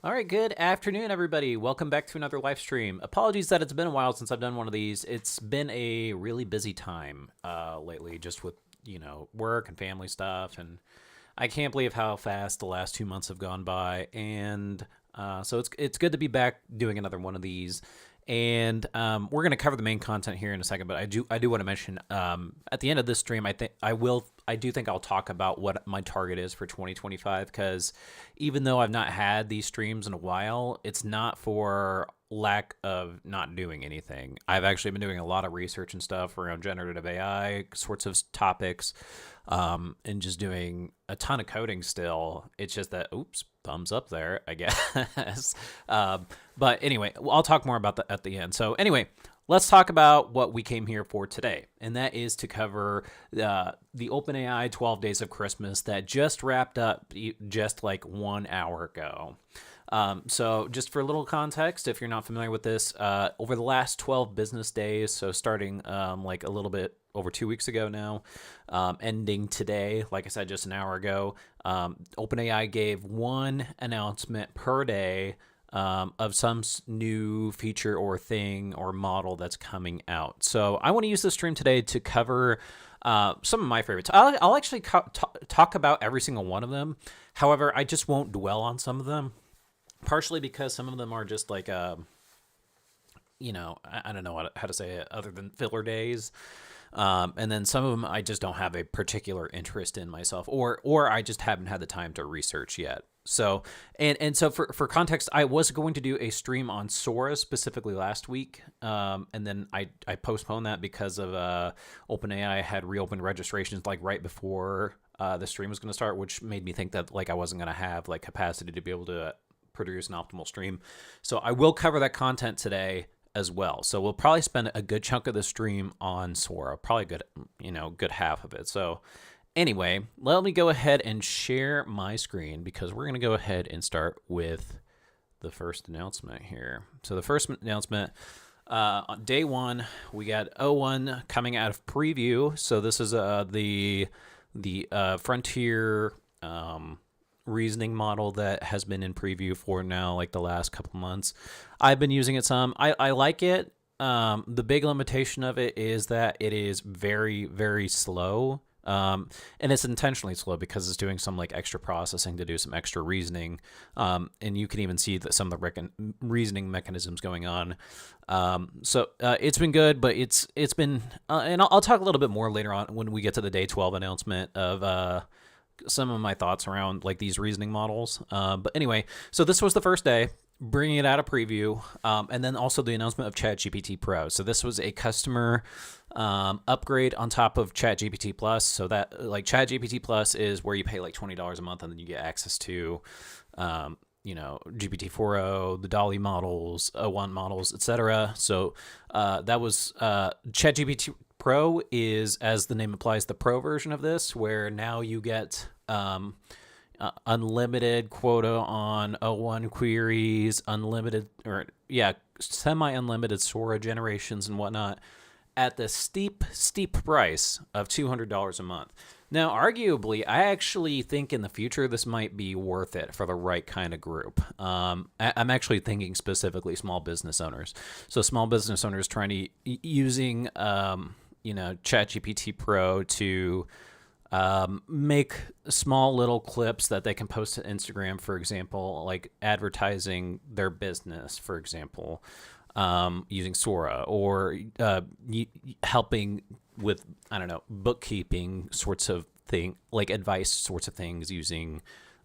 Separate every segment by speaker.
Speaker 1: All right, good afternoon, everybody. Welcome back to another live stream. Apologies that it's been a while since I've done one of these. It's been a really busy time lately, just with work and family stuff, and I can't believe how fast the last 2 months have gone by. And so it's good to be back doing another one of these. And we're going to cover the main content here in a second, but I do want to mention at the end of this stream, I do think I'll talk about what my target is for 2025, because even though I've not had these streams in a while, it's not for lack of not doing anything. I've actually been doing a lot of research and stuff around generative AI sorts of topics, and just doing a ton of coding still. It's just that, oops, thumbs up there, I guess. But anyway, I'll talk more about that at the end. So anyway, let's talk about what we came here for today, and that is to cover the OpenAI 12 Days of Christmas that just wrapped up just like 1 hour ago. So just for a little context, if you're not familiar with this, over the last 12 business days, so starting like a little bit over 2 weeks ago now, ending today, like I said, just an hour ago, OpenAI gave one announcement per day of some new feature or thing or model that's coming out. So I want to use this stream today to cover some of my favorites. I'll actually talk about every single one of them. However, I just won't dwell on some of them, partially because some of them are just like, I don't know how to say it other than filler days. And then some of them I just don't have a particular interest in myself, or I just haven't had the time to research yet. So, and so for context, I was going to do a stream on SORA specifically last week. And then I postponed that because of OpenAI had reopened registrations like right before the stream was going to start, which made me think that like I wasn't going to have like capacity to be able to produce an optimal stream. So I will cover that content today as well. So we'll probably spend a good chunk of the stream on SORA, probably good half of it. So anyway, let me go ahead and share my screen, because we're going to go ahead and start with the first announcement here. So the first announcement, on day one, we got O1 coming out of preview. So this is the frontier reasoning model that has been in preview for now like the last couple months. I've been using it some. I like it. The big limitation of it is that it is very, very slow. And it's intentionally slow because it's doing some like extra processing to do some extra reasoning. And you can even see that some of the reasoning mechanisms going on. So it's been good, but it's been, and I'll talk a little bit more later on when we get to the day 12 announcement of some of my thoughts around like these reasoning models. But anyway, so this was the first day, bringing it out of preview, and then also the announcement of ChatGPT Pro. So this was a customer upgrade on top of ChatGPT Plus. So that like ChatGPT Plus is where you pay like $20 a month and then you get access to GPT-4o, the DALL-E models, O1 models, etc. So that was ChatGPT Pro is, as the name implies, the pro version of this, where now you get unlimited quota on O1 queries, semi-unlimited SORA generations and whatnot, at the steep price of $200 a month. Now, arguably, I actually think in the future this might be worth it for the right kind of group. I'm actually thinking specifically small business owners. So small business owners trying to using ChatGPT Pro to make small little clips that they can post to Instagram, for example, like advertising their business, for example, using Sora, or helping with, I don't know, bookkeeping sorts of thing, like advice sorts of things using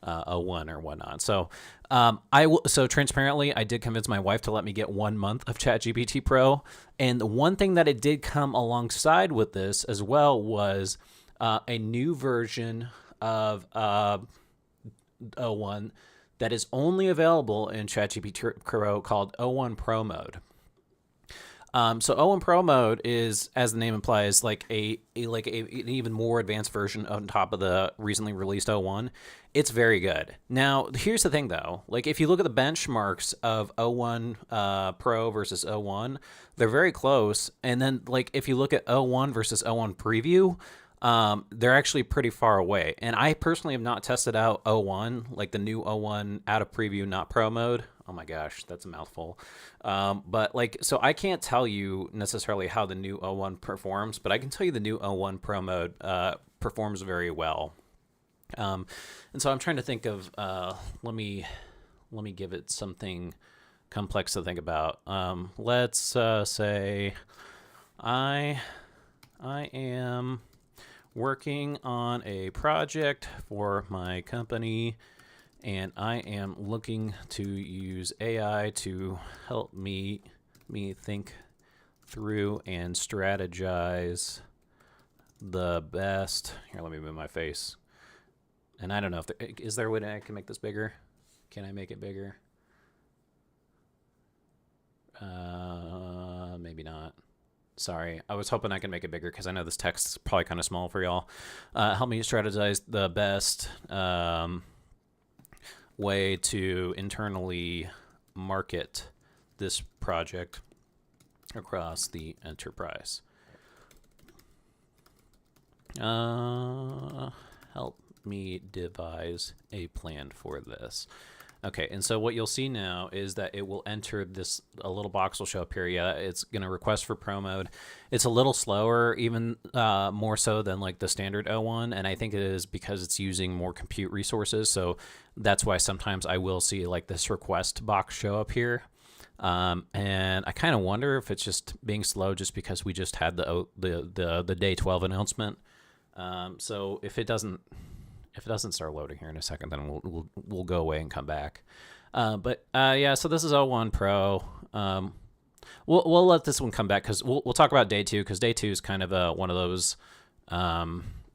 Speaker 1: O1 or whatnot. So so transparently, I did convince my wife to let me get 1 month of ChatGPT Pro. And the one thing that it did come alongside with this as well was a new version of O1 that is only available in ChatGPT Pro called O1 Pro Mode. So O1 Pro Mode is, as the name implies, like an even more advanced version on top of the recently released O1. It's very good. Now, here's the thing, though. Like, if you look at the benchmarks of O1 Pro versus O1, they're very close. And then, like, if you look at O1 versus O1 Preview, they're actually pretty far away. And I personally have not tested out O1, like the new O1 out of preview, not pro mode. Oh my gosh, that's a mouthful. But like, so I can't tell you necessarily how the new O1 performs, but I can tell you the new O1 pro mode performs very well. And so I'm trying to think of, let me give it something complex to think about. Let's say I am working on a project for my company, and I am looking to use AI to help me think through and strategize the best. Here, let me move my face. And I don't know if is there a way that I can make this bigger? Can I make it bigger? Maybe not. Sorry, I was hoping I could make it bigger because I know this text is probably kind of small for y'all. Help me strategize the best way to internally market this project across the enterprise. Help me devise a plan for this. Okay, and so what you'll see now is that it will enter this, a little box will show up here. Yeah, it's going to request for pro mode. It's a little slower, even more so than like the standard O1, and I think it is because it's using more compute resources. So that's why sometimes I will see like this request box show up here. And I kind of wonder if it's just being slow just because we just had the day 12 announcement. So if it doesn't start loading here in a second, then we'll go away and come back. Yeah, so this is O1 Pro. We'll let this one come back because we'll talk about day 2, because day 2 is kind of one of those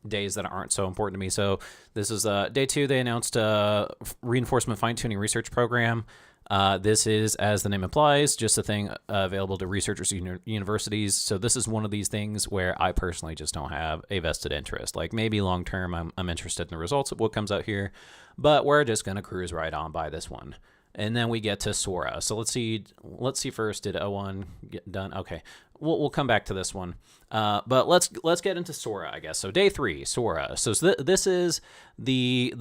Speaker 1: days that aren't so important to me. So this is day 2. They announced a reinforcement fine-tuning research program. This is, as the name implies, just a thing available to researchers and universities. So this is one of these things where I personally just don't have a vested interest. Like maybe long term, I'm interested in the results of what comes out here, but we're just gonna cruise right on by this one. And then we get to SORA. So let's see first, did O1 get done? Okay, we'll come back to this one. But let's get into SORA, I guess. So day 3, SORA. So this is the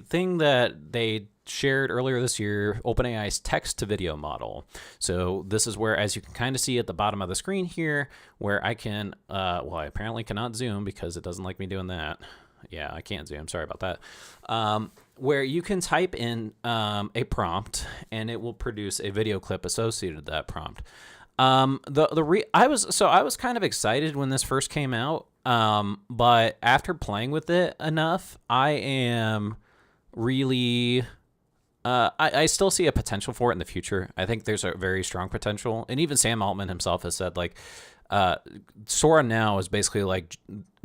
Speaker 1: thing that they shared earlier this year, OpenAI's text-to-video model. So this is where, as you can kind of see at the bottom of the screen here, where I can, well, I apparently cannot zoom because it doesn't like me doing that. Yeah, I can't zoom. Sorry about that. Where you can type in a prompt, and it will produce a video clip associated with that prompt. I was kind of excited when this first came out, but after playing with it enough, I am really. I still see a potential for it in the future. I think there's a very strong potential. And even Sam Altman himself has said, like, SORA now is basically like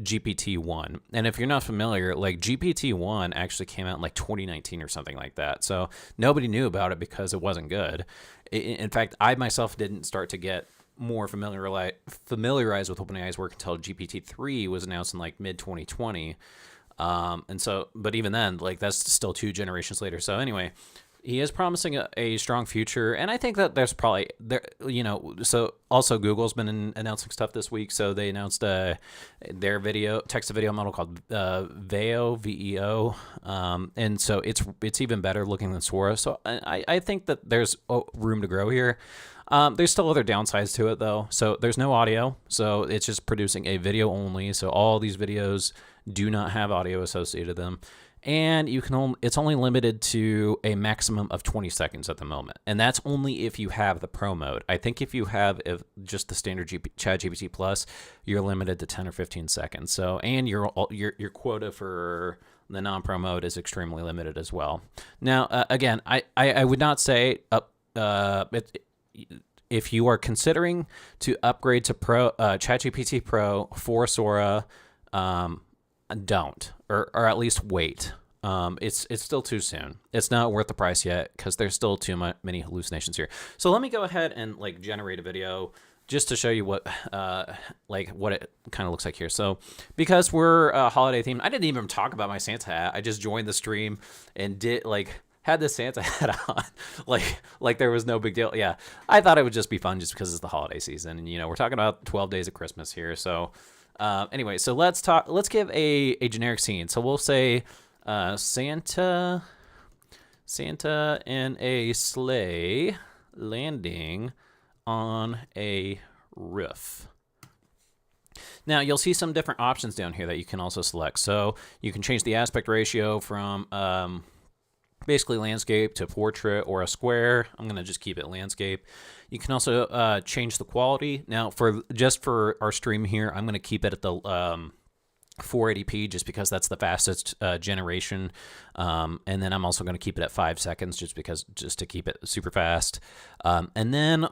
Speaker 1: GPT-1. And if you're not familiar, like GPT-1 actually came out in like 2019 or something like that. So nobody knew about it because it wasn't good. In fact, I myself didn't start to get more familiarized with OpenAI's work until GPT-3 was announced in like mid-2020. And so, but even then, like that's still 2 generations later. So anyway, he is promising a strong future, and I think that there's probably so also Google's been announcing stuff this week. So they announced their text-to-video model called Veo, VEO, and so it's even better looking than SORA. So I think that there's room to grow here. There's still other downsides to it though. So there's no audio, so it's just producing a video only. So all these videos do not have audio associated with them. And it's only limited to a maximum of 20 seconds at the moment. And that's only if you have the pro mode. I think if you have just the standard ChatGPT Plus, you're limited to 10 or 15 seconds. So, and your quota for the non-pro mode is extremely limited as well. Now, again, I would not say if you are considering to upgrade to ChatGPT Pro for SORA, don't, or at least wait. It's still too soon. It's not worth the price yet because there's still too many hallucinations here. So let me go ahead and like generate a video just to show you what it kind of looks like here. So because we're holiday themed, I didn't even talk about my Santa hat. I just joined the stream and had this Santa hat on, like there was no big deal. Yeah, I thought it would just be fun just because it's the holiday season, and we're talking about 12 days of Christmas here, so. Anyway, so let's give a generic scene. So we'll say Santa in a sleigh landing on a roof. Now, you'll see some different options down here that you can also select. So you can change the aspect ratio from basically landscape to portrait or a square. I'm going to just keep it landscape. You can also change the quality. Now, for our stream here, I'm going to keep it at the 480p just because that's the fastest generation. And then I'm also going to keep it at 5 seconds just to keep it super fast. And then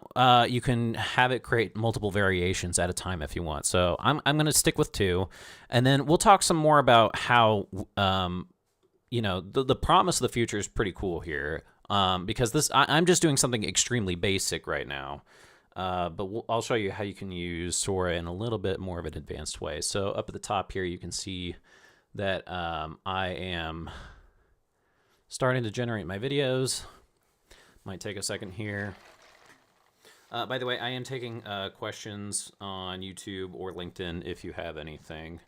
Speaker 1: you can have it create multiple variations at a time if you want. So I'm going to stick with 2. And then we'll talk some more about how, the promise of the future is pretty cool here. Because I'm just doing something extremely basic right now. But I'll show you how you can use SORA in a little bit more of an advanced way. So up at the top here, you can see that I am starting to generate my videos. Might take a second here. By the way, I am taking questions on YouTube or LinkedIn if you have anything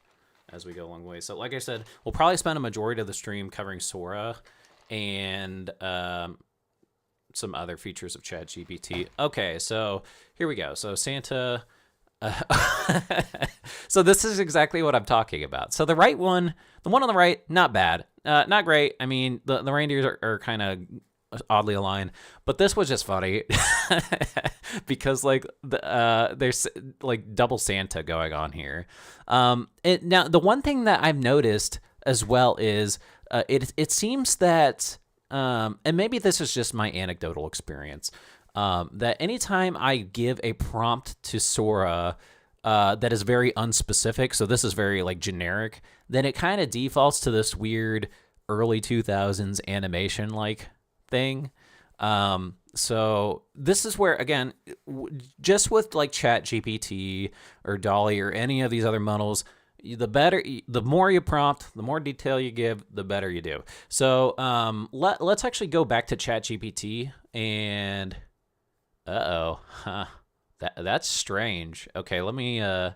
Speaker 1: as we go along the way. So like I said, we'll probably spend a majority of the stream covering SORA and some other features of ChatGPT. Okay, so here we go. So Santa. So this is exactly what I'm talking about. So the one on the right, not bad, not great. I mean, the reindeers are kind of oddly aligned, but this was just funny because there's like double Santa going on here. Now the one thing that I've noticed as well is it seems that. And maybe this is just my anecdotal experience, that anytime I give a prompt to SORA that is very unspecific, so this is very like generic, then it kind of defaults to this weird early 2000s animation like thing. So this is where, again, just with like ChatGPT or DALL-E or any of these other models, the more you prompt, the more detail you give, the better you do. So let's actually go back to ChatGPT and that's strange. Okay, let me yeah,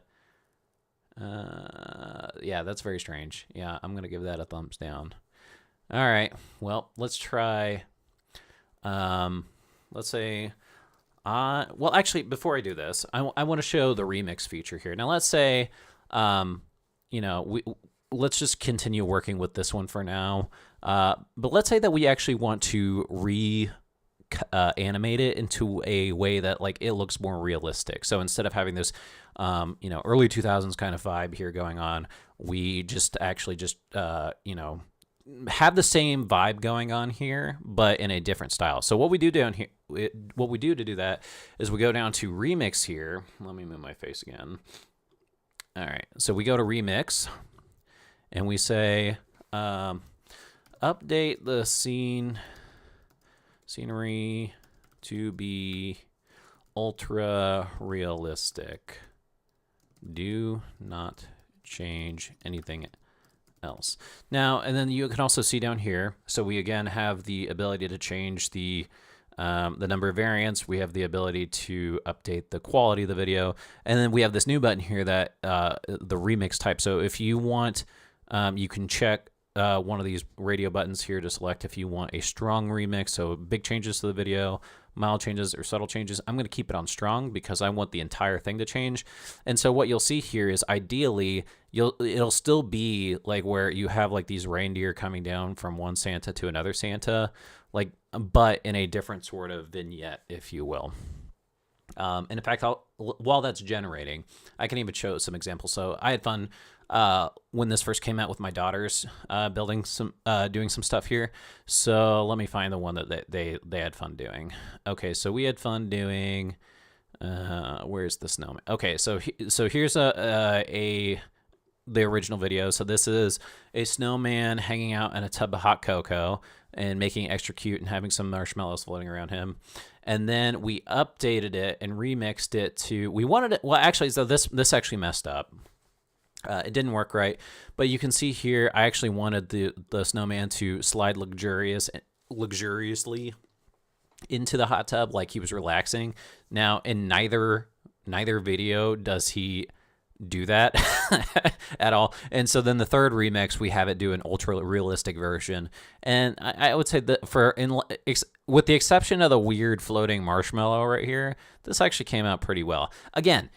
Speaker 1: that's very strange. Yeah, I'm gonna give that a thumbs down. All right, well, let's try. Let's say. Well, actually, before I do this, I want to show the remix feature here. Now, let's say. Let's just continue working with this one for now. But let's say that we actually want to animate it into a way that like it looks more realistic. So instead of having this, early 2000s kind of vibe here going on, we just have the same vibe going on here, but in a different style. So what we do down here, to do that is we go down to remix here. Let me move my face again. All right, so we go to remix and we say, update the scenery to be ultra realistic. Do not change anything else. Now, and then you can also see down here, so we again have the ability to change the number of variants. We have the ability to update the quality of the video. And then we have this new button here that the remix type. So if you want, you can check one of these radio buttons here to select if you want a strong remix. So big changes to the video, mild changes or subtle changes. I'm going to keep it on strong because I want the entire thing to change. And so what you'll see here is ideally it'll still be like where you have like these reindeer coming down from one Santa to another Santa, like, but in a different sort of vignette, if you will. And in fact, while that's generating, I can even show some examples. So I had fun when this first came out with my daughters doing some stuff here. So let me find the one that they had fun doing. Okay, so we had fun doing. Where's the snowman? Okay, so here's the original video. So this is a snowman hanging out in a tub of hot cocoa and making it extra cute and having some marshmallows floating around him. And then we updated it and remixed it to, we wanted it, well, actually, so this actually messed up. It didn't work right, but you can see here, I actually wanted the snowman to slide luxuriously into the hot tub like he was relaxing. Now, in neither video does he do that at all. And so then the third remix, we have it do an ultra realistic version. And I would say that with the exception of the weird floating marshmallow right here, this actually came out pretty well. Again,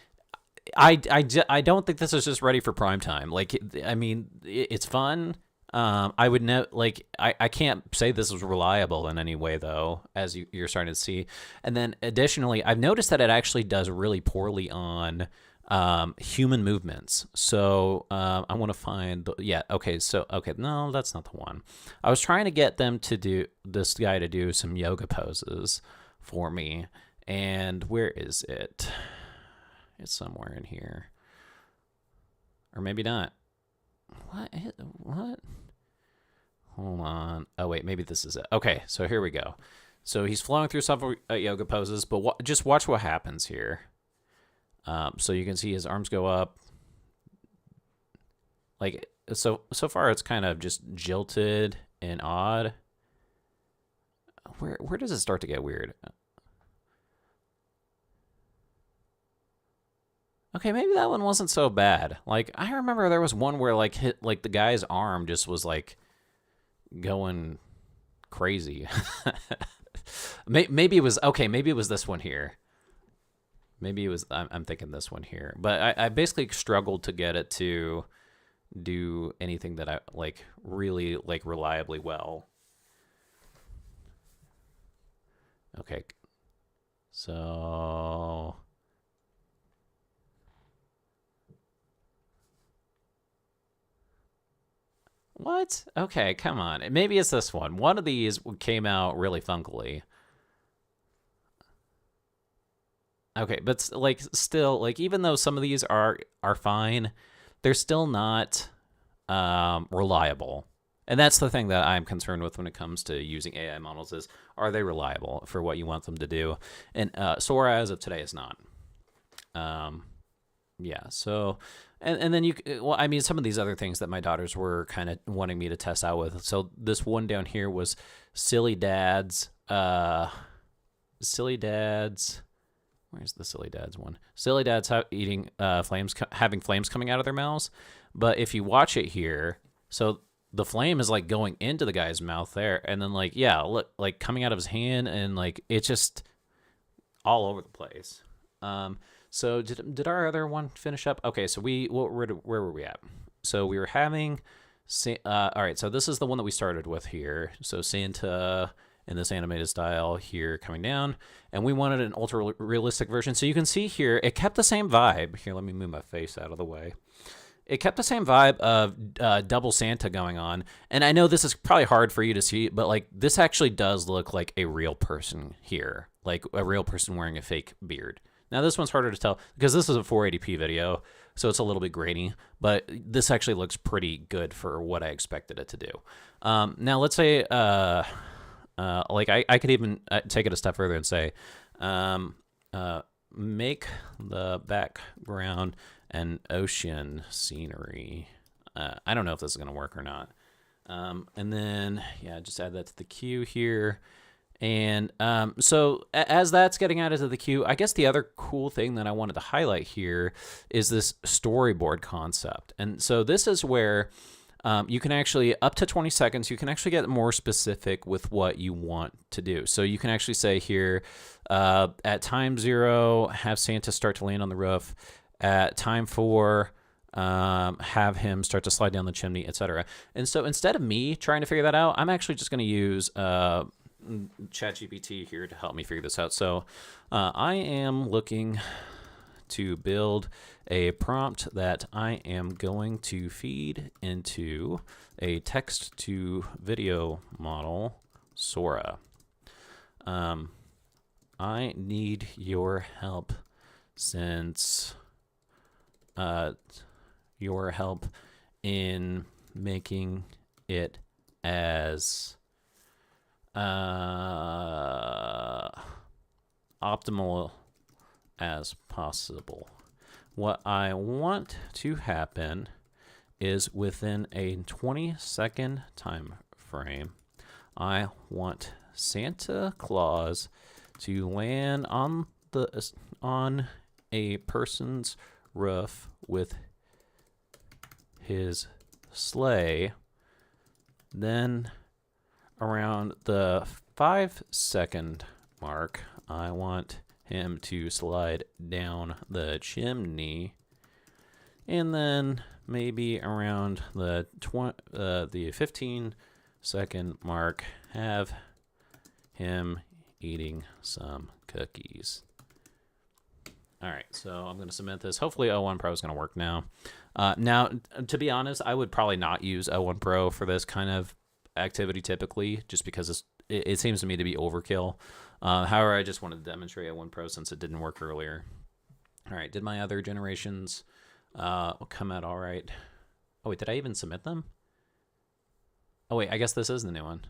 Speaker 1: I don't think this is just ready for prime time. Like, I mean, it's fun. I would know, like, I can't say this was reliable in any way, though, as you're starting to see. And then additionally, I've noticed that it actually does really poorly on human movements. So I want to find, okay, no, that's not the one. I was trying to get them to do, this guy to do some yoga poses for me. And where is it? It's somewhere in here. Or maybe not. What? Hold on. Oh, wait, maybe this is it. Okay, so here we go. So he's flowing through several yoga poses, but just watch what happens here. So you can see his arms go up. Like, so far it's kind of just jilted and odd. Where does it start to get weird? Okay, maybe that one wasn't so bad. Like, I remember there was one where like the guy's arm just was like going crazy. Maybe it was okay. Maybe it was this one here. Maybe it was. I'm thinking this one here. But I basically struggled to get it to do anything that I like really like reliably well. Okay, so. What? Okay, come on. Maybe it's this one. One of these came out really funkily. Okay, but like still, like even though some of these are fine, they're still not reliable. And that's the thing that I'm concerned with when it comes to using AI models is, are they reliable for what you want them to do? And SORA as of today is not. Yeah, so, and then well, I mean, some of these other things that my daughters were kind of wanting me to test out with. So this one down here was Silly Dad's, where's the Silly Dad's one? Silly Dad's eating having flames coming out of their mouths. But if you watch it here, so the flame is like going into the guy's mouth there, and then like, yeah, look, like coming out of his hand, and like it's just all over the place. So did our other one finish up? Okay, so where were we at? So we were having, all right, so this is the one that we started with here. So Santa in this animated style here coming down, and we wanted an ultra realistic version. So you can see here, it kept the same vibe. Here, let me move my face out of the way. It kept the same vibe of double Santa going on. And I know this is probably hard for you to see, but like this actually does look like a real person here, like a real person wearing a fake beard. Now, this one's harder to tell because this is a 480p video, so it's a little bit grainy, but this actually looks pretty good for what I expected it to do. Now, let's say, like I could even take it a step further and say, make the background an ocean scenery. I don't know if this is going to work or not. And then, yeah, just add that to the queue here. And so as that's getting added to the queue, I guess the other cool thing that I wanted to highlight here is this storyboard concept. And so this is where you can actually, up to 20 seconds, you can actually get more specific with what you want to do. So you can actually say here, at time 0, have Santa start to land on the roof. At time 4, have him start to slide down the chimney, etc. And so instead of me trying to figure that out, I'm actually just going to use ChatGPT here to help me figure this out. So I am looking to build a prompt that I am going to feed into a text to video model, SORA. I need your help since your help in making it as optimal as possible. What I want to happen is within a 20-second time frame, I want Santa Claus to land on a person's roof with his sleigh. Then around the 5-second mark, I want him to slide down the chimney. And then maybe around the 15-second mark, have him eating some cookies. All right, so I'm going to submit this. Hopefully O1 Pro is going to work now. Now, to be honest, I would probably not use O1 Pro for this kind of activity typically, just because it seems to me to be overkill. However, I just wanted to demonstrate O1 Pro since it didn't work earlier. All right, did my other generations come out all right? Oh, wait, did I even submit them? Oh, wait, I guess this is the new one.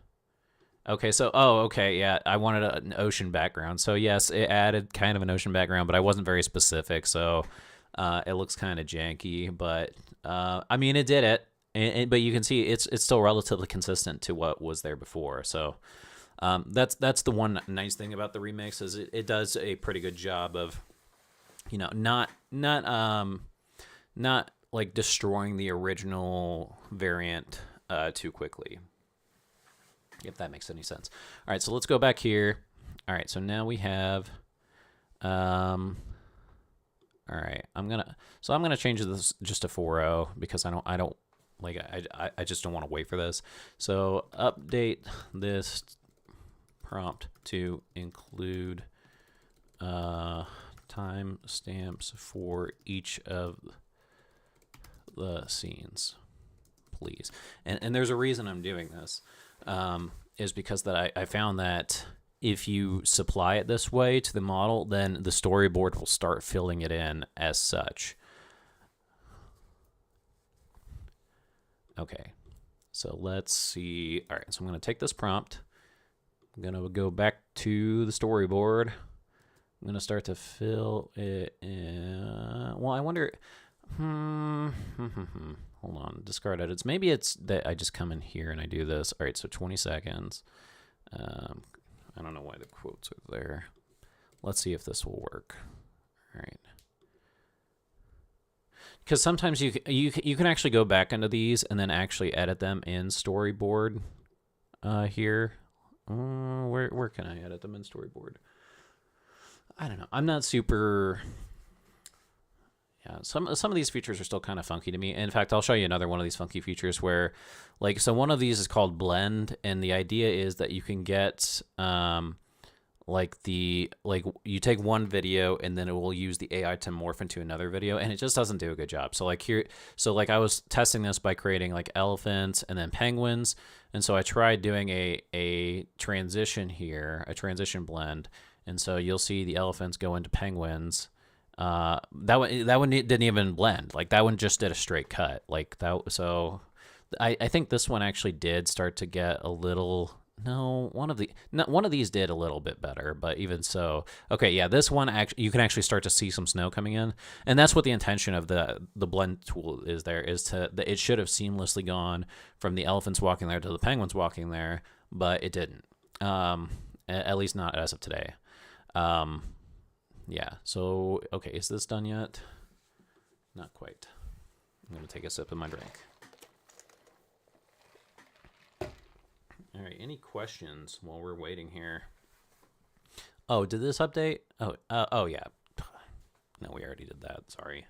Speaker 1: Okay, so, okay, yeah, I wanted an ocean background. So, yes, it added kind of an ocean background, but I wasn't very specific, so it looks kind of janky. But, I mean, it did it, but you can see it's still relatively consistent to what was there before. So, that's the one nice thing about the remix is it does a pretty good job of, not like destroying the original variant too quickly. If that makes any sense. All right, so let's go back here. All right, so now we have, all right, I'm gonna change this just to 4.0 because I just don't want to wait for this. So update this prompt to include time stamps for each of the scenes, please. And there's a reason I'm doing this. Is because that I found that if you supply it this way to the model, then the storyboard will start filling it in as such. Okay, so let's see. All right, so I'm going to take this prompt. I'm going to go back to the storyboard. I'm going to start to fill it in. Well, I wonder... Hold on, discard edits. Maybe it's that I just come in here and I do this. All right, so 20 seconds. I don't know why the quotes are there. Let's see if this will work. All right. Because sometimes you can actually go back into these and then actually edit them in storyboard here. Where can I edit them in storyboard? I don't know. I'm not super... Yeah, some of these features are still kind of funky to me. In fact, I'll show you another one of these funky features where, so one of these is called blend, and the idea is that you can get, you take one video and then it will use the AI to morph into another video, and it just doesn't do a good job. So I was testing this by creating elephants and then penguins, and so I tried doing a transition here, a transition blend, and so you'll see the elephants go into penguins. That one didn't even blend. That one just did a straight cut. So I think this one actually did start to get a little. No, one of these did a little bit better, but even so, okay, yeah, this one you can actually start to see some snow coming in, and that's what the intention of the blend tool is. It should have seamlessly gone from the elephants walking there to the penguins walking there, but it didn't. At least not as of today. Yeah, so, okay, is this done yet? Not quite. I'm going to take a sip of my drink. All right, any questions while we're waiting here? Oh, did this update? Oh, yeah. No, we already did that, sorry.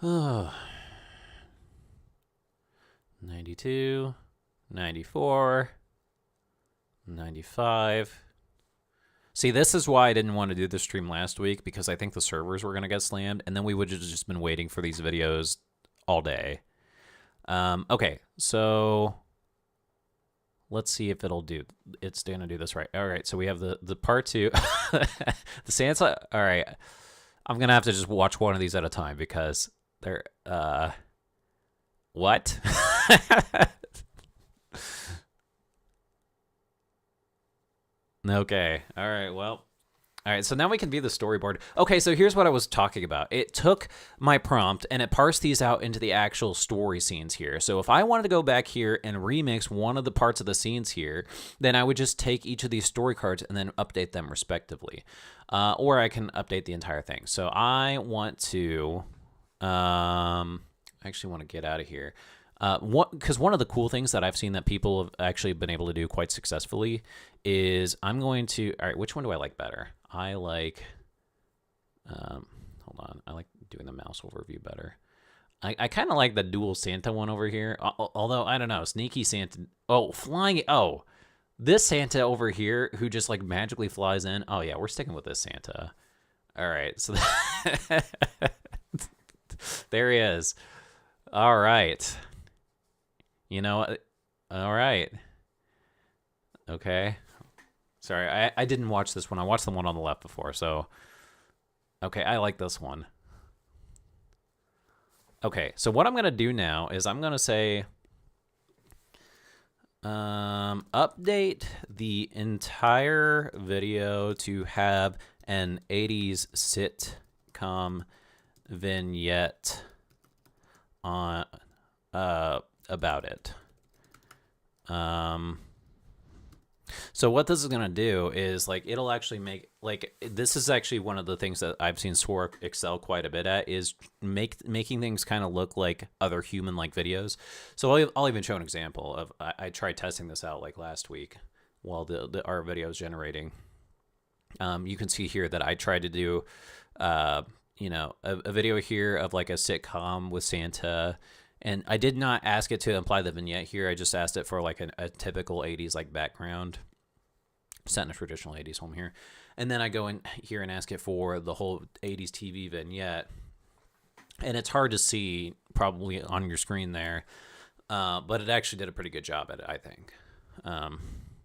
Speaker 1: 92, 94, 95... See, this is why I didn't want to do the stream last week, because I think the servers were going to get slammed, and then we would have just been waiting for these videos all day. Okay, so let's see if it's going to do this right. All right, so we have the part 2. The Santa. All right, I'm going to have to just watch one of these at a time because they're... What? Okay. All right. Well, all right. So now we can view the storyboard. Okay. So here's what I was talking about. It took my prompt and it parsed these out into the actual story scenes here. So if I wanted to go back here and remix one of the parts of the scenes here, then I would just take each of these story cards and then update them respectively. or I can update the entire thing. So I want to, I actually want to get out of here. Because one of the cool things that I've seen that people have actually been able to do quite successfully is I'm going to, all right, which one do I like better? I like, hold on, I like doing the mouse overview better. I kind of like the dual Santa one over here, although I don't know, sneaky Santa, this Santa over here who just like magically flies in. Oh yeah, we're sticking with this Santa. All right, so there he is. All right. You know what? All right. Okay. Sorry, I didn't watch this one. I watched the one on the left before, so. Okay, I like this one. Okay, so what I'm going to do now is I'm going to say, update the entire video to have an 80s sitcom vignette on about it. So what this is going to do is like it'll actually make like this is actually one of the things that I've seen SORA excel quite a bit at is making things kind of look like other human like videos. So I'll even show an example of I tried testing this out like last week while our video is generating. You can see here that I tried to do a video here of like a sitcom with Santa. And I did not ask it to imply the vignette here. I just asked it for like a typical 80s like background, set in a traditional 80s home here. And then I go in here and ask it for the whole 80s TV vignette. And it's hard to see probably on your screen there, but it actually did a pretty good job at it, I think.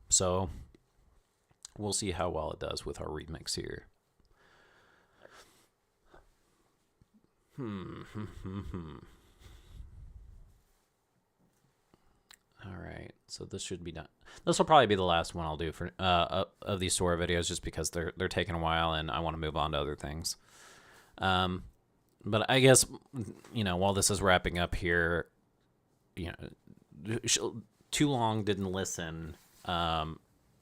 Speaker 1: So we'll see how well it does with our remix here. All right, so this should be done. This will probably be the last one I'll do for of these SORA videos, just because they're taking a while and I want to move on to other things. But I guess while this is wrapping up here, too long didn't listen.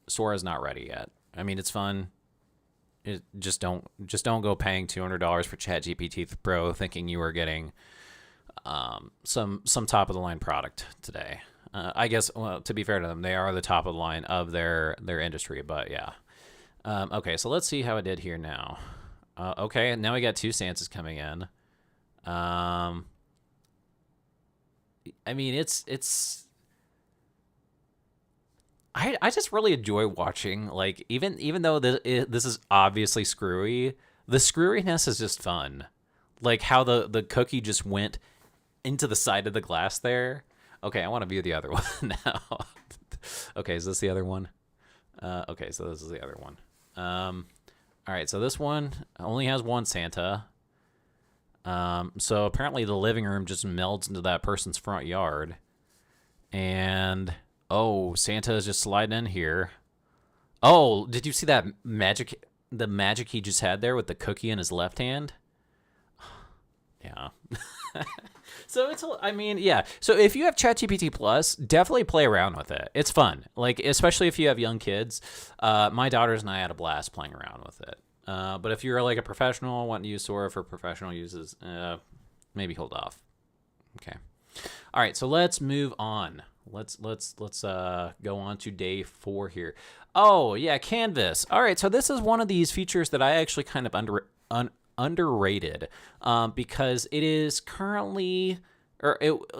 Speaker 1: SORA's not ready yet. I mean, it's fun. Just don't go paying $200 for ChatGPT Pro thinking you are getting some top of the line product today. I guess, well, to be fair to them, they are the top of the line of their industry, but yeah. Okay, so let's see how it did here now. Okay, now we got two Santas coming in. I mean, it's. I just really enjoy watching, like, even though this is obviously screwy, the screwiness is just fun. Like how the cookie just went into the side of the glass there. Okay, I want to view the other one now. Okay, is this the other one? Okay, so this is the other one. All right, so this one only has one Santa. So apparently the living room just melds into that person's front yard. And, oh, Santa is just sliding in here. Oh, did you see that magic? The magic he just had there with the cookie in his left hand? Yeah. So I mean, yeah. So if you have ChatGPT Plus, definitely play around with it. It's fun. Like, especially if you have young kids. My daughters and I had a blast playing around with it. But if you're like a professional wanting to use SORA for professional uses, maybe hold off. Okay. All right. So let's move on. Let's go on to day 4 here. Oh yeah, Canvas. All right. So this is one of these features that I actually kind of underrated because it is currently,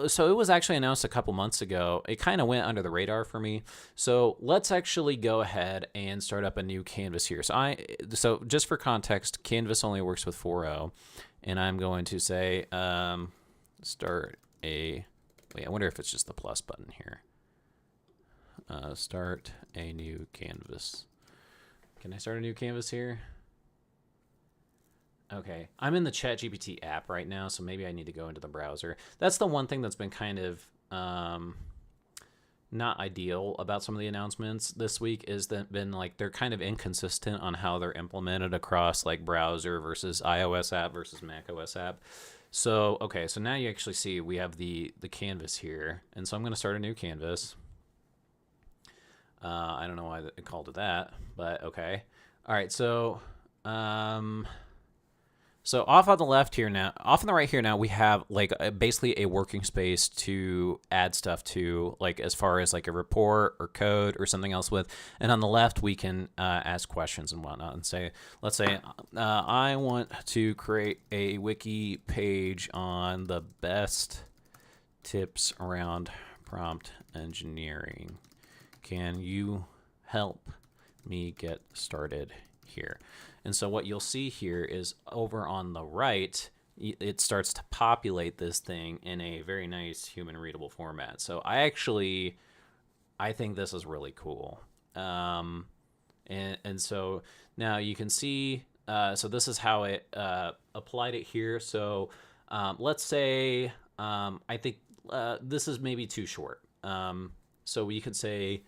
Speaker 1: so it was actually announced a couple months ago. It kind of went under the radar for me. So let's actually go ahead and start up a new Canvas here. So just for context, Canvas only works with 4.0, and I'm going to say start a. Wait, I wonder if it's just the plus button here. Start a new canvas. Can I start a new canvas here? Okay, I'm in the ChatGPT app right now, so maybe I need to go into the browser. That's the one thing that's been kind of not ideal about some of the announcements this week, is that they're kind of inconsistent on how they're implemented across like browser versus iOS app versus macOS app. So, okay, so now you actually see we have the canvas here, and so I'm going to start a new canvas. I don't know why it called it that, but okay. All right, so So off on the left here now, off on the right here now, we have like basically a working space to add stuff to, like as far as like a report or code or something else with. And on the left, we can ask questions and whatnot and say, let's say I want to create a wiki page on the best tips around prompt engineering. Can you help me get started here? And so what you'll see here is over on the right, it starts to populate this thing in a very nice human readable format. So I think this is really cool. And so now you can see, so this is how it applied it here. So let's say, I think this is maybe too short. So we could say,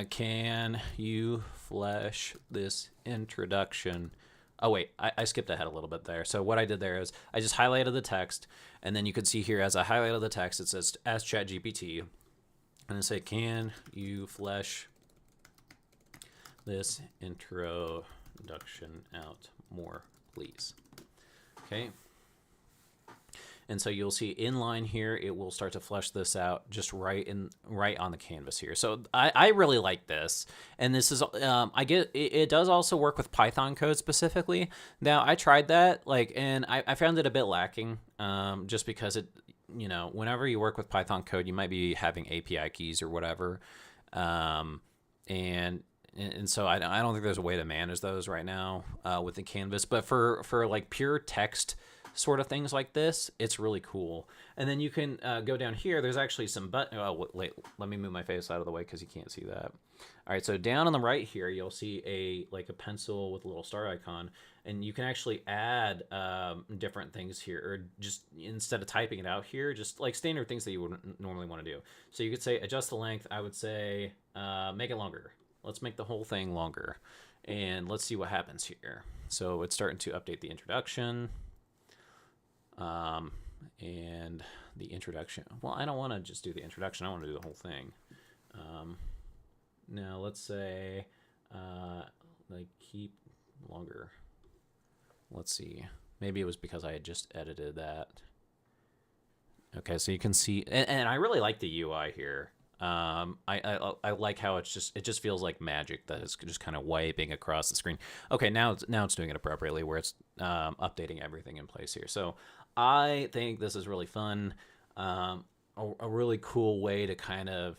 Speaker 1: can you flesh this introduction? Oh, wait, I skipped ahead a little bit there. So what I did there is I just highlighted the text, and then you can see here as I highlighted the text, it says Ask ChatGPT, and I say, can you flesh this introduction out more, please? Okay. And so you'll see in line here, it will start to flesh this out just right on the canvas here. So I really like this. And this is, it does also work with Python code specifically. Now I tried that, and I found it a bit lacking, just because whenever you work with Python code, you might be having API keys or whatever. And so I don't think there's a way to manage those right now with the canvas. But for like pure text sort of things like this, it's really cool. And then you can go down here. There's actually some wait, let me move my face out of the way because you can't see that. All right, so down on the right here, you'll see a pencil with a little star icon, and you can actually add different things here, or just instead of typing it out here, just like standard things that you wouldn't normally want to do. So you could say adjust the length. I would say make it longer. Let's make the whole thing longer, and let's see what happens here. So it's starting to update the introduction. And the introduction. Well, I don't want to just do the introduction. I want to do the whole thing. Now let's say, keep longer. Let's see. Maybe it was because I had just edited that. Okay, so you can see, and I really like the UI here. I like how it just feels like magic that it's just kind of wiping across the screen. Okay, now it's doing it appropriately where it's updating everything in place here. So I think this is really fun, a really cool way to kind of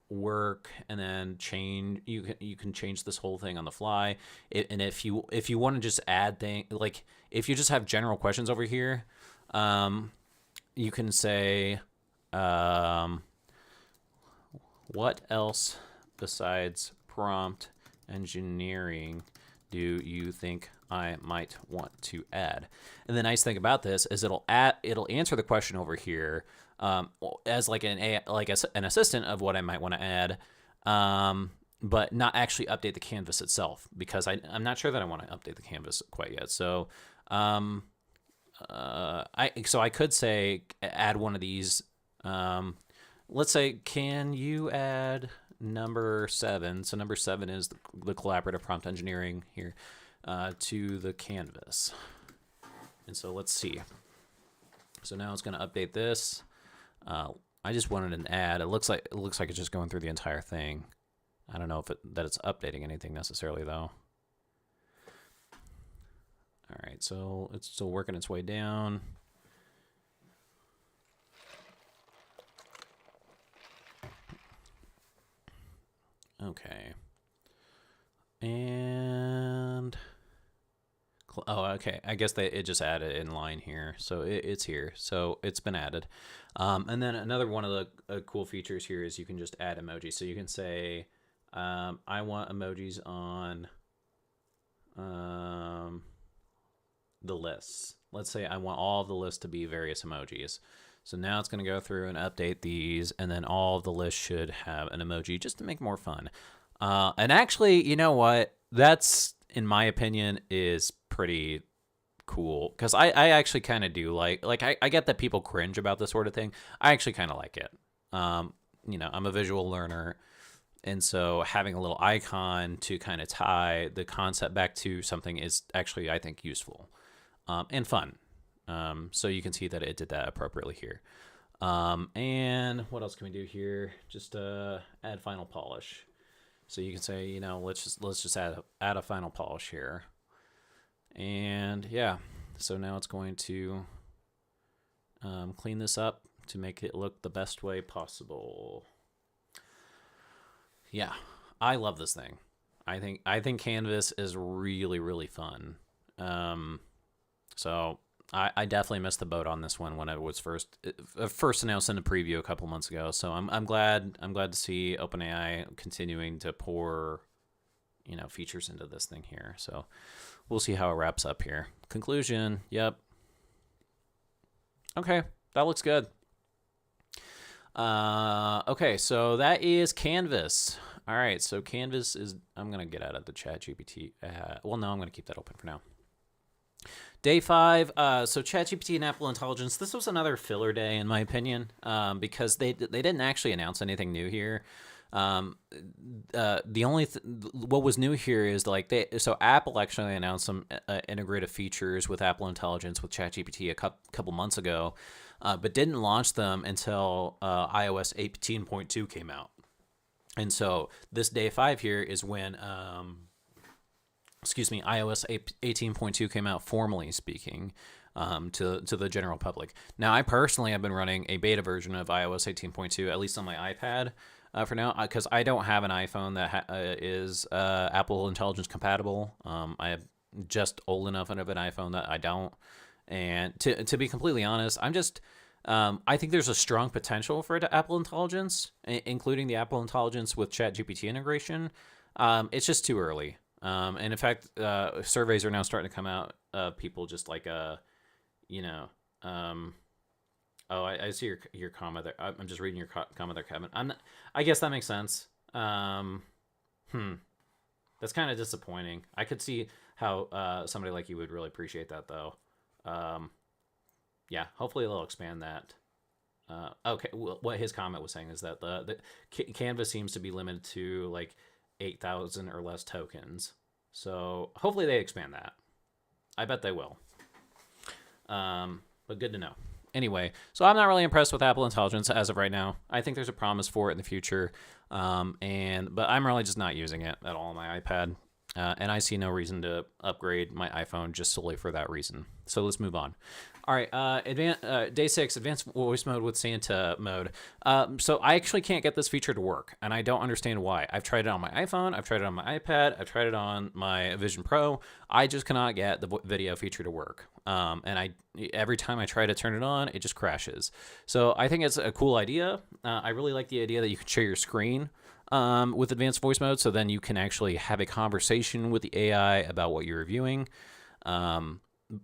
Speaker 1: work and then change. You can change this whole thing on the fly. And if you want to just add things, like if you just have general questions over here, you can say, what else besides prompt engineering do you think I might want to add? And the nice thing about this is it'll answer the question over here as like an assistant of what I might want to add, but not actually update the canvas itself, because I'm not sure that I want to update the canvas quite yet. So I could say add one of these. Let's say, can you add number 7? So number 7 is the collaborative prompt engineering here to the canvas. And so let's see. So now it's going to update this. I just wanted an add. It looks like it's just going through the entire thing. I don't know that it's updating anything necessarily though. All right, so it's still working its way down. Okay. And okay. I guess it just added in line here, so it's here. So it's been added. And then another one of the cool features here is you can just add emojis. So you can say, I want emojis on the lists. Let's say I want all of the lists to be various emojis. So now it's going to go through and update these, and then all of the lists should have an emoji just to make it more fun. And actually, you know what? That's, in my opinion, is pretty cool, because I actually kind of do like I get that people cringe about this sort of thing. I actually kind of like it. I'm a visual learner, And so having a little icon to kind of tie the concept back to something is actually, I think, useful and fun. So you can see that it did that appropriately here. And what else can we do here? Just add final polish. So you can say, you know, let's just add a final polish here. And yeah, so now it's going to clean this up to make it look the best way possible. Yeah, I love this thing. I think Canvas is really, really fun. So I definitely missed the boat on this one when it was first announced in a preview a couple months ago. So I'm glad to see OpenAI continuing to pour, you know, features into this thing here. So we'll see how it wraps up here. Conclusion. Yep. Okay, that looks good. Okay, so that is Canvas. All right, so Canvas is, I'm going to get out of the ChatGPT. Well, no, I'm going to keep that open for now. Day 5, so ChatGPT and Apple Intelligence. This was another filler day, in my opinion, because they didn't actually announce anything new here. The only what was new here is like so Apple actually announced some integrated features with Apple Intelligence with ChatGPT a couple months ago, but didn't launch them until iOS 18.2 came out. And so this day 5 here is when iOS 18.2 came out, formally speaking, to the general public. Now, I personally have been running a beta version of iOS 18.2, at least on my iPad for now, because I don't have an iPhone that is Apple Intelligence compatible. I have just old enough of an iPhone that I don't. And to be completely honest, I'm just... I think there's a strong potential for Apple Intelligence, including the Apple Intelligence with ChatGPT integration. It's just too early. And in fact, surveys are now starting to come out. People just like, you know, I see your comment there. I'm just reading your comment there, Kevin. I guess that makes sense. That's kind of disappointing. I could see how somebody like you would really appreciate that, though. Yeah, hopefully they'll expand that. Okay, well, what his comment was saying is that the Canvas seems to be limited to like 8,000 or less tokens. So hopefully they expand that. I bet they will. But good to know. Anyway, so I'm not really impressed with Apple Intelligence as of right now. I think there's a promise for it in the future, but I'm really just not using it at all on my iPad. And I see no reason to upgrade my iPhone just solely for that reason. So let's move on. All right, day 6, advanced voice mode with Santa mode. So I actually can't get this feature to work, and I don't understand why. I've tried it on my iPhone, I've tried it on my iPad, I've tried it on my Vision Pro. I just cannot get the video feature to work. And every time I try to turn it on, it just crashes. So I think it's a cool idea. I really like the idea that you can share your screen with advanced voice mode, so then you can actually have a conversation with the AI about what you're reviewing.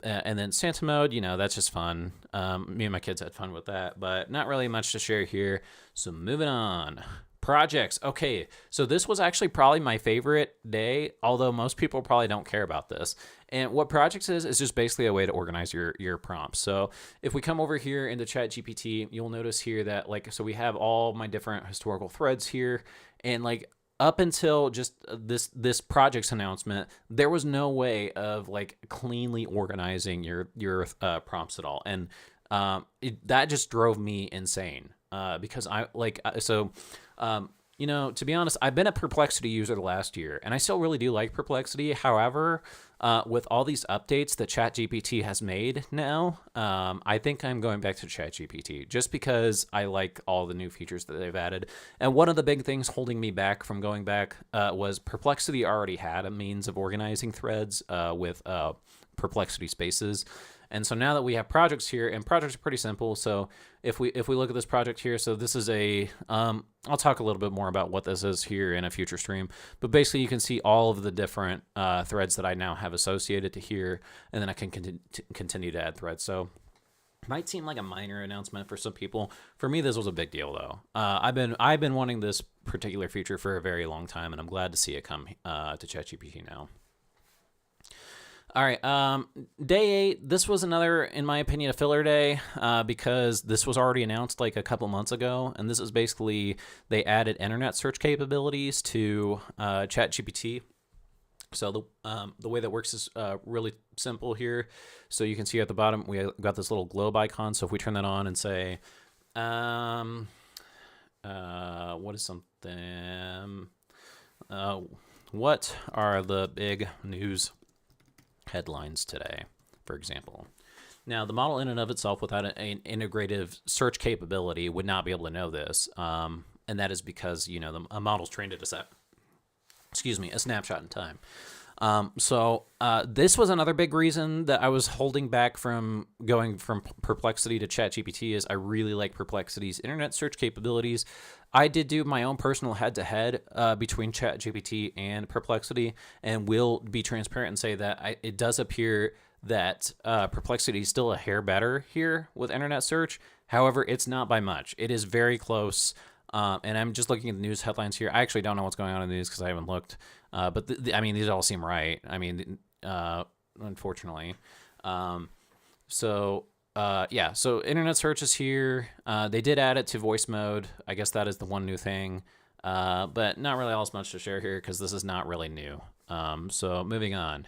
Speaker 1: And then Santa mode, you know, that's just fun. Me and my kids had fun with that, but not really much to share here. So moving on. Projects. Okay, so this was actually probably my favorite day, although most people probably don't care about this. And what projects is just basically a way to organize your prompts. So if we come over here into ChatGPT, you'll notice here that so we have all my different historical threads here, and up until just this project's announcement, there was no way of cleanly organizing your prompts at all, and that just drove me insane because you know, to be honest, I've been a Perplexity user the last year, and I still really do like Perplexity. However, with all these updates that ChatGPT has made now, I think I'm going back to ChatGPT just because I like all the new features that they've added. And one of the big things holding me back from going back was Perplexity already had a means of organizing threads with Perplexity spaces. And so now that we have projects here, and projects are pretty simple. So if we look at this project here, so this is I'll talk a little bit more about what this is here in a future stream. But basically, you can see all of the different threads that I now have associated to here, and then I can continue to add threads. So it might seem like a minor announcement for some people. For me, this was a big deal, though. I've been wanting this particular feature for a very long time, and I'm glad to see it come to ChatGPT now. All right. Day 8. This was another, in my opinion, a filler day because this was already announced like a couple months ago, and this is basically they added internet search capabilities to ChatGPT. So the way that works is really simple here. So you can see at the bottom we got this little globe icon. So if we turn that on and say, what is something? What are the big news headlines today, for example? Now, the model in and of itself, without an integrative search capability, would not be able to know this, and that is because a model's trained at a snapshot in time. So this was another big reason that I was holding back from going from Perplexity to ChatGPT. Is I really like Perplexity's internet search capabilities. I did do my own personal head-to-head between ChatGPT and Perplexity, and will be transparent and say that it does appear that Perplexity is still a hair better here with internet search. However, it's not by much. It is very close. And I'm just looking at the news headlines here. I actually don't know what's going on in the news because I haven't looked. But these all seem right. Unfortunately. So internet search is here. They did add it to voice mode. I guess that is the one new thing. But not really all as much to share here because this is not really new. So moving on.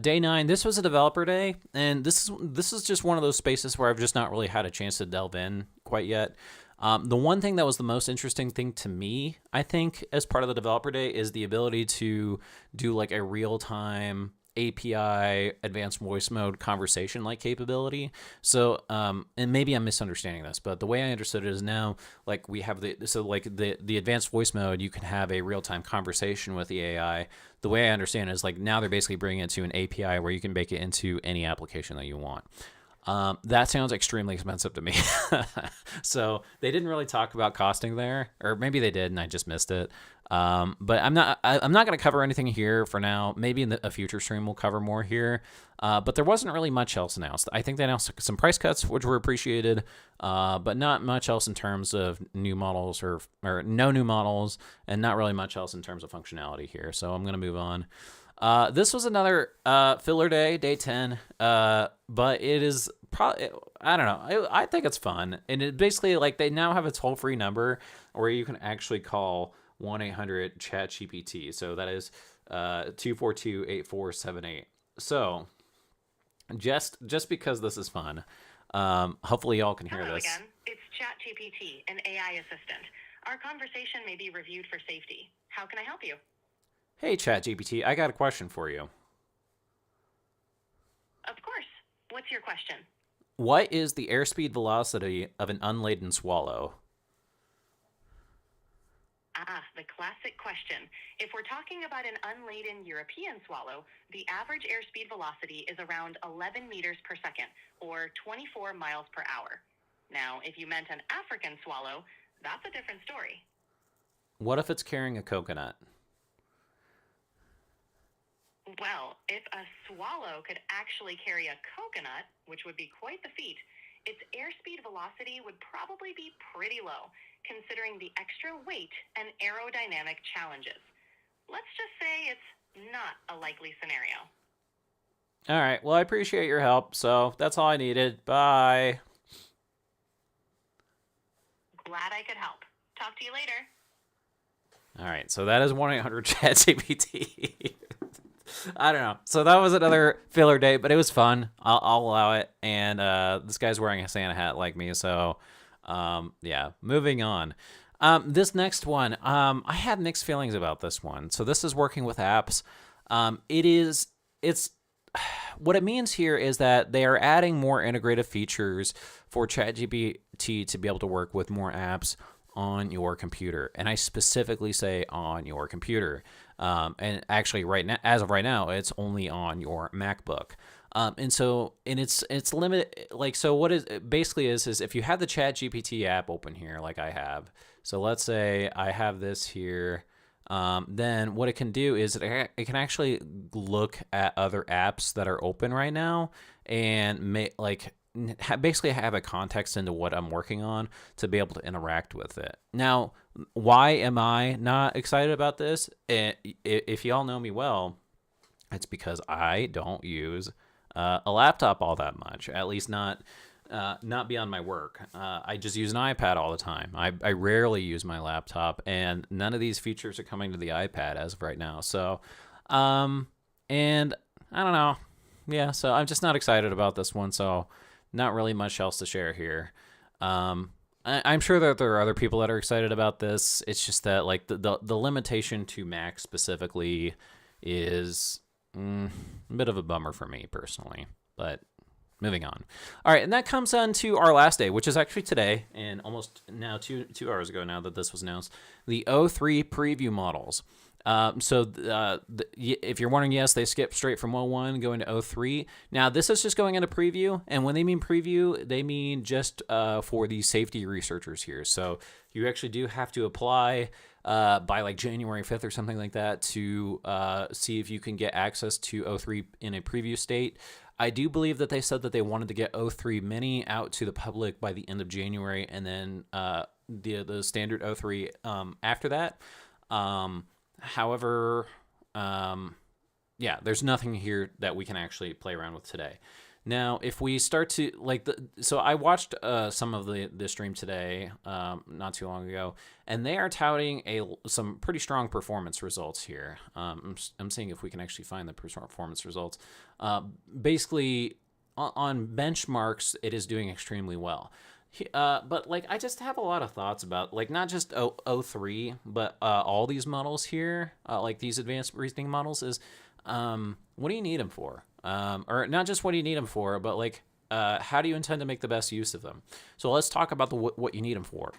Speaker 1: Day 9, this was a developer day, and this is just one of those spaces where I've just not really had a chance to delve in quite yet. The one thing that was the most interesting thing to me, I think, as part of the developer day is the ability to do like a real-time API advanced voice mode conversation like capability. So, and maybe I'm misunderstanding this, but the way I understood it is now like we have the advanced voice mode, you can have a real-time conversation with the AI. The way I understand it is like now they're basically bringing it to an API where you can bake it into any application that you want. That sounds extremely expensive to me. So they didn't really talk about costing there, or maybe they did and I just missed it. But I'm not going to cover anything here for now. Maybe in a future stream we'll cover more here. But there wasn't really much else announced. I think they announced some price cuts, which were appreciated, but not much else in terms of new models or no new models, and not really much else in terms of functionality here. So I'm going to move on. This was another filler day, day 10, but it is probably, I don't know, I think it's fun. And it basically, like, they now have a toll-free number where you can actually call 1-800-CHAT-GPT. So that is 242-8478. So just because this is fun, hopefully y'all can hear this.
Speaker 2: Hello again, it's ChatGPT, an AI assistant. Our conversation may be reviewed for safety. How can I help you?
Speaker 1: Hey, ChatGPT, I got a question for you.
Speaker 2: Of course. What's your question?
Speaker 1: What is the airspeed velocity of an unladen swallow?
Speaker 2: The classic question. If we're talking about an unladen European swallow, the average airspeed velocity is around 11 meters per second, or 24 miles per hour. Now, if you meant an African swallow, that's a different story.
Speaker 1: What if it's carrying a coconut?
Speaker 2: Well, if a swallow could actually carry a coconut, which would be quite the feat, its airspeed velocity would probably be pretty low, considering the extra weight and aerodynamic challenges. Let's just say it's not a likely scenario.
Speaker 1: All right, well, I appreciate your help, so that's all I needed. Bye.
Speaker 2: Glad I could help. Talk to you later.
Speaker 1: All right, so that is 1-800-CHAT-GPT. I don't know. So that was another filler day, but it was fun. I'll allow it. And this guy's wearing a Santa hat like me, so yeah. Moving on. This next one, I had mixed feelings about this one. So this is working with apps. It's what it means here is that they are adding more integrative features for ChatGPT to be able to work with more apps on your computer, and I specifically say on your computer. And actually, right now, as of right now, it's only on your MacBook. And it's limited. Like, so what is it basically is if you have the ChatGPT app open here, like I have. So let's say I have this here. Then what it can do is it can actually look at other apps that are open right now and basically have a context into what I'm working on to be able to interact with it. Now, why am I not excited about this? If y'all know me well, It's because I don't use a laptop all that much, at least not beyond my work. I just use an iPad all the time. I rarely use my laptop, and none of these features are coming to the iPad as of right now. So, and I don't know. Yeah, so I'm just not excited about this one. So, not really much else to share here. I'm sure that there are other people that are excited about this. It's just that like the limitation to Mac specifically is a bit of a bummer for me personally. But moving on. All right, and that comes on to our last day, which is actually today, and almost now 2 hours ago now that this was announced, the O3 preview models. If you're wondering, yes, they skipped straight from O1 going to O3. Now, this is just going into preview, and when they mean preview, they mean just for the safety researchers here. So you actually do have to apply by like January 5th or something like that to see if you can get access to O3 in a preview state. I do believe that they said that they wanted to get O3 Mini out to the public by the end of January, and then the standard O3 after that. However, yeah, there's nothing here that we can actually play around with today. Now, if we start to so I watched some of the stream today, not too long ago, and they are touting some pretty strong performance results here. I'm seeing if we can actually find the performance results. Basically, on benchmarks, it is doing extremely well. But like I just have a lot of thoughts about like not just O3, but all these models here, like these advanced reasoning models, is what do you need them for? Or not just what do you need them for, but like how do you intend to make the best use of them? So let's talk about the what you need them for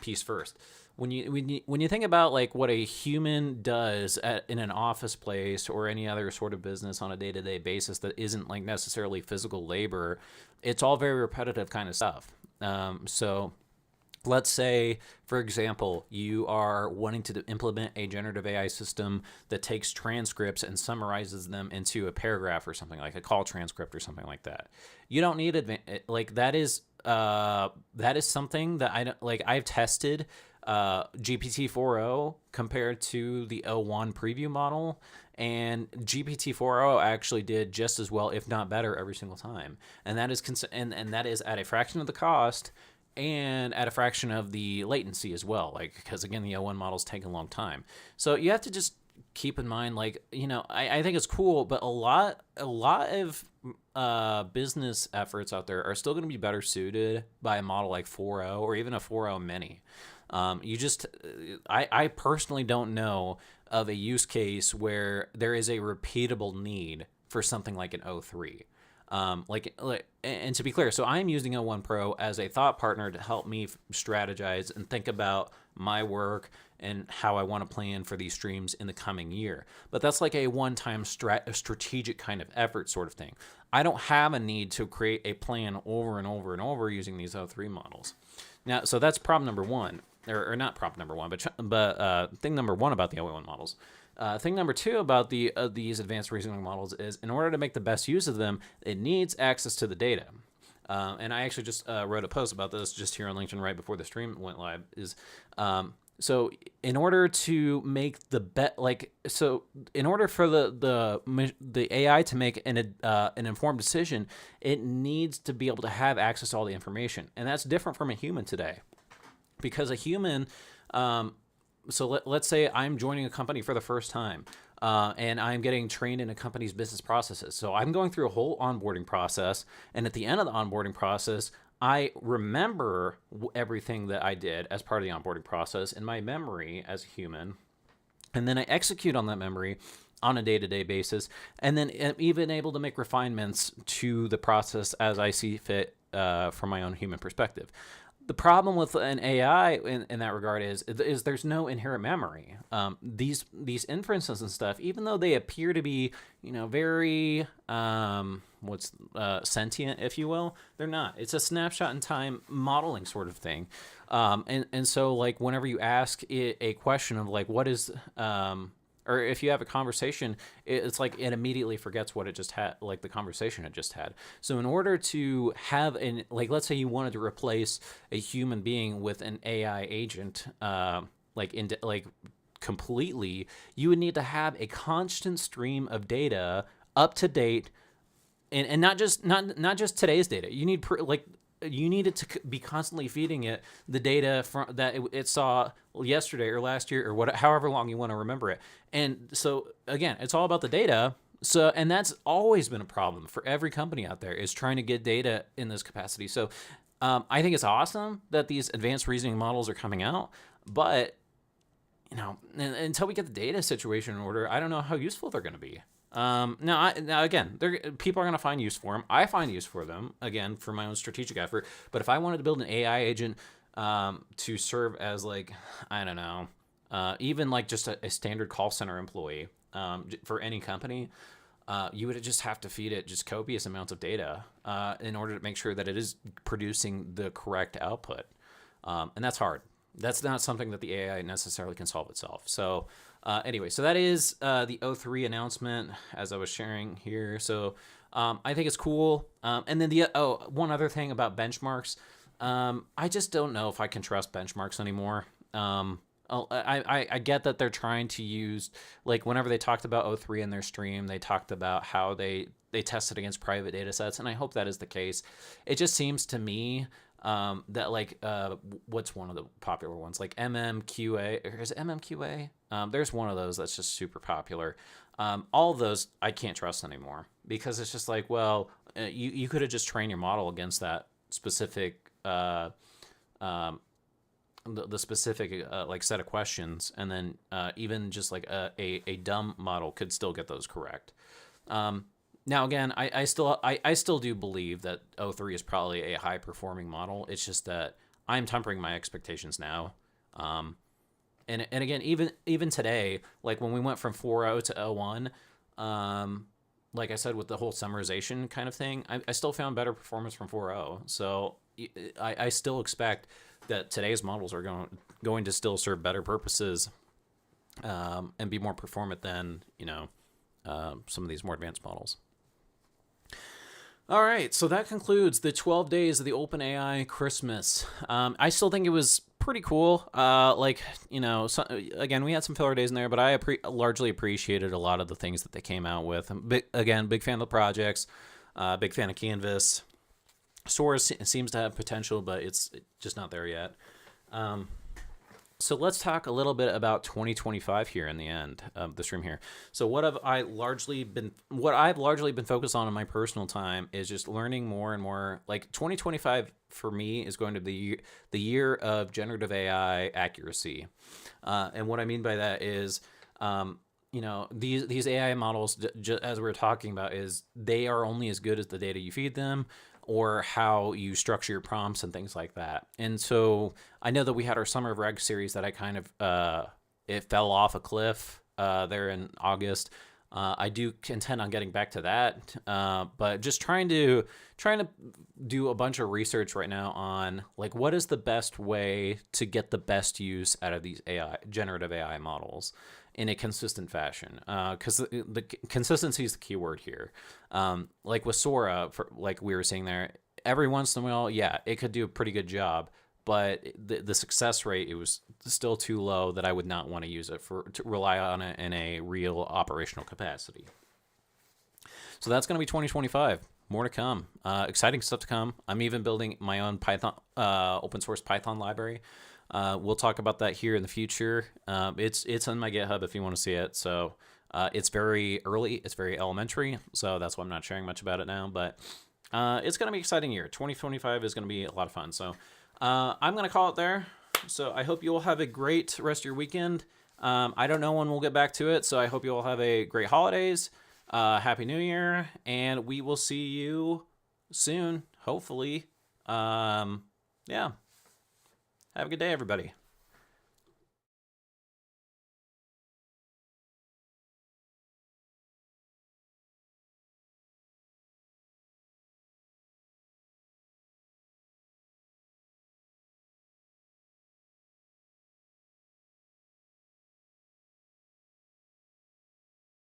Speaker 1: piece first. When you think about like what a human does in an office place or any other sort of business on a day-to-day basis that isn't like necessarily physical labor, it's all very repetitive kind of stuff. So let's say, for example, you are wanting to implement a generative AI system that takes transcripts and summarizes them into a paragraph or something, like a call transcript or something like that. You don't need that is something that I don't like. I've tested GPT-4o compared to the O1 preview model, and GPT-4o actually did just as well, if not better, every single time. And that is and that is at a fraction of the cost and at a fraction of the latency as well. Like, because again, the O1 models take a long time. So you have to just keep in mind, like, you know, I think it's cool, but a lot of business efforts out there are still going to be better suited by a model like 4o or even a 4o Mini. I personally don't know of a use case where there is a repeatable need for something like an O3. And to be clear, so I'm using O1 Pro as a thought partner to help me strategize and think about my work and how I want to plan for these streams in the coming year. But that's like a one-time strategic kind of effort sort of thing. I don't have a need to create a plan over and over and over using these O3 models. Now, so that's problem number one, or not problem number one, but thing number one about the O1 models. Thing number two about these advanced reasoning models is, in order to make the best use of them, it needs access to the data. And I actually just wrote a post about this just here on LinkedIn right before the stream went live. So in order to make in order for the AI to make an informed decision, it needs to be able to have access to all the information, and that's different from a human today, because a human. So let's say I'm joining a company for the first time, and I'm getting trained in a company's business processes. So I'm going through a whole onboarding process, and at the end of the onboarding process, I remember everything that I did as part of the onboarding process in my memory as a human, and then I execute on that memory on a day-to-day basis, and then am even able to make refinements to the process as I see fit from my own human perspective. The problem with an AI in that regard is there's no inherent memory. These inferences and stuff, even though they appear to be, very sentient, if you will, they're not. It's a snapshot in time modeling sort of thing. And so like whenever you ask it a question of like what is or if you have a conversation, it's like it immediately forgets what it just had, like the conversation it just had. So in order to have let's say you wanted to replace a human being with an AI agent, completely, you would need to have a constant stream of data up to date, and not just today's data. You need you need it to be constantly feeding it the data from that it saw yesterday or last year or however long you want to remember it. And so again, it's all about the data. So, and that's always been a problem for every company out there, is trying to get data in this capacity. So I think it's awesome that these advanced reasoning models are coming out, but until we get the data situation in order, I don't know how useful they're going to be. Now again, people are going to find use for them. I find use for them, again, for my own strategic effort. But if I wanted to build an AI agent to serve as, like, I don't know, even like just a standard call center employee for any company, you would just have to feed it just copious amounts of data in order to make sure that it is producing the correct output. And that's hard. That's not something that the AI necessarily can solve itself. So anyway, so that is the O3 announcement, as I was sharing here. So I think it's cool. And then one other thing about benchmarks. I just don't know if I can trust benchmarks anymore. I get that they're trying to use, like, whenever they talked about O3 in their stream, they talked about how they tested against private data sets, and I hope that is the case. It just seems to me that, like, what's one of the popular ones, like MMQA, or is it MMQA? There's one of those that's just super popular. All of those I can't trust anymore, because it's just like, well, you could have just trained your model against that specific the specific like set of questions, and then even just like a dumb model could still get those correct. Now again, I still do believe that O3 is probably a high performing model. It's just that I'm tempering my expectations now. And again, even today, like when we went from 4.0 to O1, like I said, with the whole summarization kind of thing, I still found better performance from 4.0. So I still expect that today's models are going to still serve better purposes and be more performant than some of these more advanced models. All right, so that concludes the 12 days of the OpenAI Christmas. I still think it was pretty cool. Again, we had some filler days in there, but I largely appreciated a lot of the things that they came out with. Big fan of the projects, big fan of Canvas. SORA seems to have potential, but it's just not there yet. So let's talk a little bit about 2025 here in the end of the stream here. So what I've largely been focused on in my personal time is just learning more and more. Like 2025 for me is going to be the year of generative AI accuracy. And what I mean by that is, these AI models, as we were talking about, is they are only as good as the data you feed them, or how you structure your prompts and things like that. And so I know that we had our Summer of Reg series that I kind of, it fell off a cliff there in August. I do intend on getting back to that, but just trying to do a bunch of research right now on, like, what is the best way to get the best use out of these generative AI models in a consistent fashion, because the consistency is the key word here. Like with SORA, like we were saying there, every once in a while, yeah, it could do a pretty good job, but the success rate, it was still too low that I would not want to use it to rely on it in a real operational capacity. So that's going to be 2025. More to come. Exciting stuff to come. I'm even building my own Python, open source Python library. We'll talk about that here in the future. It's on my GitHub if you want to see it. So it's very early. It's very elementary. So that's why I'm not sharing much about it now. But it's going to be an exciting year. 2025 is going to be a lot of fun. So I'm going to call it there. So I hope you all have a great rest of your weekend. I don't know when we'll get back to it. So I hope you all have a great holidays. Happy New Year. And we will see you soon, hopefully. Yeah. Have a good day, everybody.